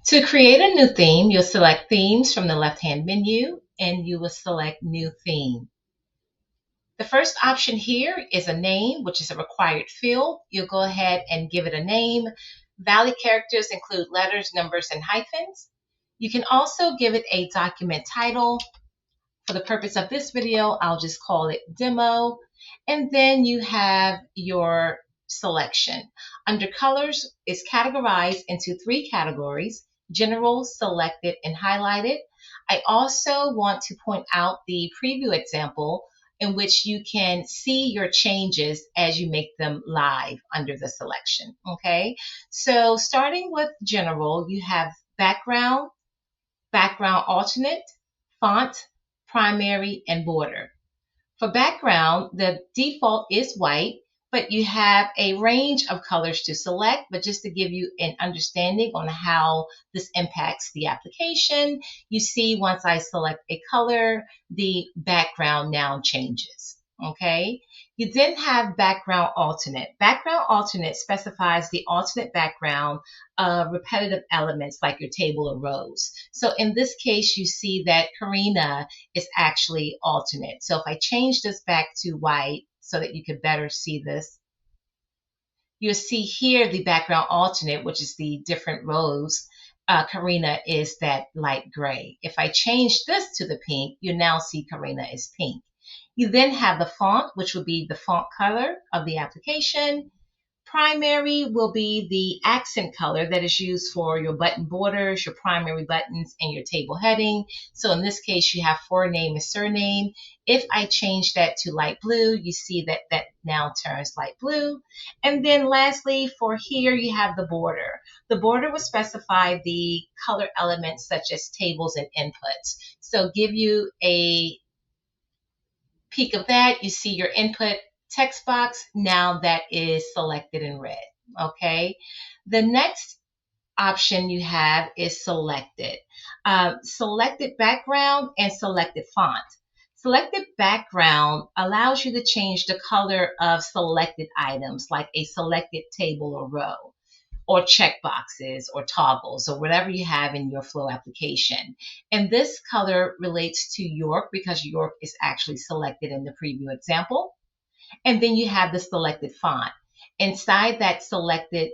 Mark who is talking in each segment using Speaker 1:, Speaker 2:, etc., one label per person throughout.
Speaker 1: To create a new theme, you'll select Themes from the left-hand menu and you will select New Theme. The first option here is a name, which is a required field. You'll go ahead and give it a name. Valid characters include letters, numbers, and hyphens. You can also give it a document title. For the purpose of this video, I'll just call it Demo. And then you have your selection. Under colors, it's categorized into three categories: general, selected, and highlighted. I also want to point out the preview example in which you can see your changes as you make them live under the selection. Okay, so starting with general, you have background, background alternate, font, primary, and border. For background, the default is white, but you have a range of colors to select. But just to give you an understanding on how this impacts the application, you see once I select a color, the background now changes. Okay. You then have background alternate. Background alternate specifies the alternate background of repetitive elements like your table of rows. So in this case, you see that Karina is actually alternate. So if I change this back to white so that you could better see this, you'll see here the background alternate, which is the different rows. Karina is that light gray. If I change this to the pink, you now see Karina is pink. You then have the font, which will be the font color of the application. Primary will be the accent color that is used for your button borders, your primary buttons, and your table heading. So in this case, you have forename and surname. If I change that to light blue, you see that that now turns light blue. And then lastly, for here, you have the border. The border will specify the color elements such as tables and inputs. So give you a peek of that. You see your input text box now that is selected in red. Okay. The next option you have is selected. Selected background and selected font. Selected background allows you to change the color of selected items like a selected table or row, or checkboxes or toggles or whatever you have in your Flow application. And this color relates to York because York is actually selected in the preview example. And then you have the selected font. Inside that selected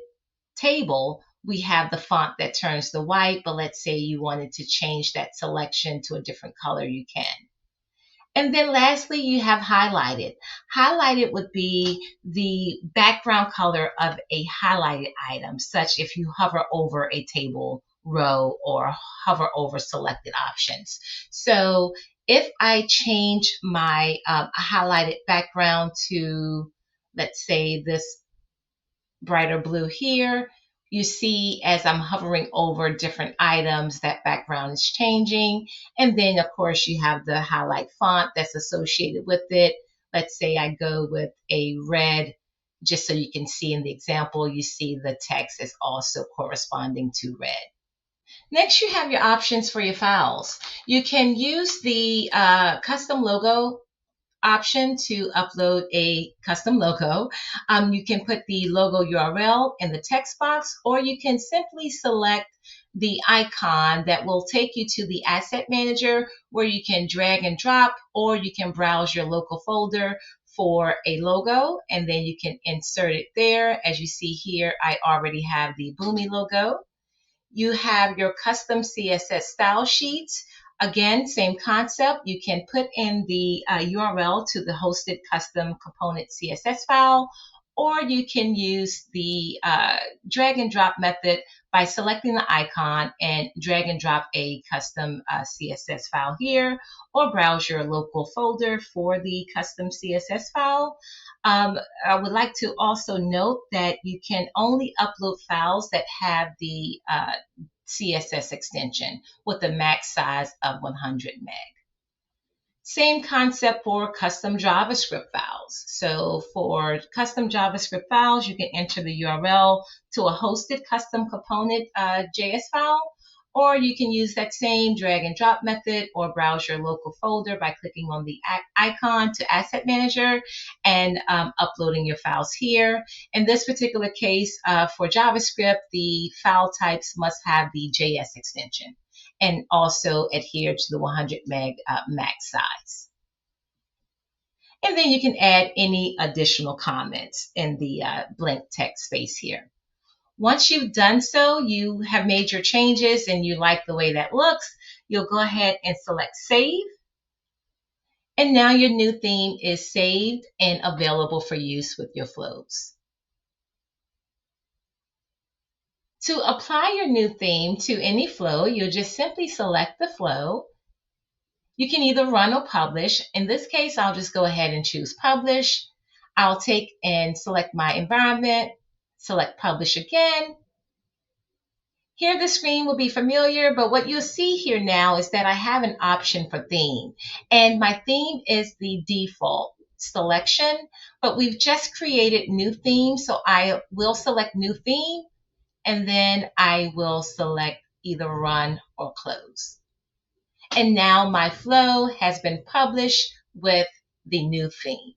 Speaker 1: table, we have the font that turns to white, but let's say you wanted to change that selection to a different color, you can. And then lastly, you have highlighted. Highlighted would be the background color of a highlighted item, such if you hover over a table row or hover over selected options. So if I change my highlighted background to, let's say, this brighter blue here, you see as I'm hovering over different items, that background is changing. And then, of course, you have the highlight font that's associated with it. Let's say I go with a red, just so you can see in the example, you see the text is also corresponding to red. Next, you have your options for your files. You can use the custom logo option to upload a custom logo. You can put the logo URL in the text box, or you can simply select the icon that will take you to the asset manager where you can drag and drop, or you can browse your local folder for a logo and then you can insert it there. As you see here, I already have the Boomi logo. You have your custom CSS style sheets. Again, same concept. You can put in the URL to the hosted custom component CSS file, or you can use the drag and drop method by selecting the icon and drag and drop a custom CSS file here, or browse your local folder for the custom CSS file. I would like to also note that you can only upload files that have the CSS extension with a max size of 100 meg. Same concept for custom JavaScript files. So for custom JavaScript files, you can enter the URL to a hosted custom component JS file, Or you can use that same drag and drop method or browse your local folder by clicking on the icon to Asset Manager and uploading your files here. In this particular case, for JavaScript, the file types must have the JS extension and also adhere to the 100 meg max size. And then you can add any additional comments in the blank text space here. Once you've done so, you have made your changes and you like the way that looks, you'll go ahead and select Save. And now your new theme is saved and available for use with your flows. To apply your new theme to any flow, you'll just simply select the flow. You can either run or publish. In this case, I'll just go ahead and choose Publish. I'll take and select my environment, select Publish again. Here the screen will be familiar, but what you'll see here now is that I have an option for theme. And my theme is the default selection, but we've just created new themes, so I will select new theme, and then I will select either run or close. And now my flow has been published with the new theme.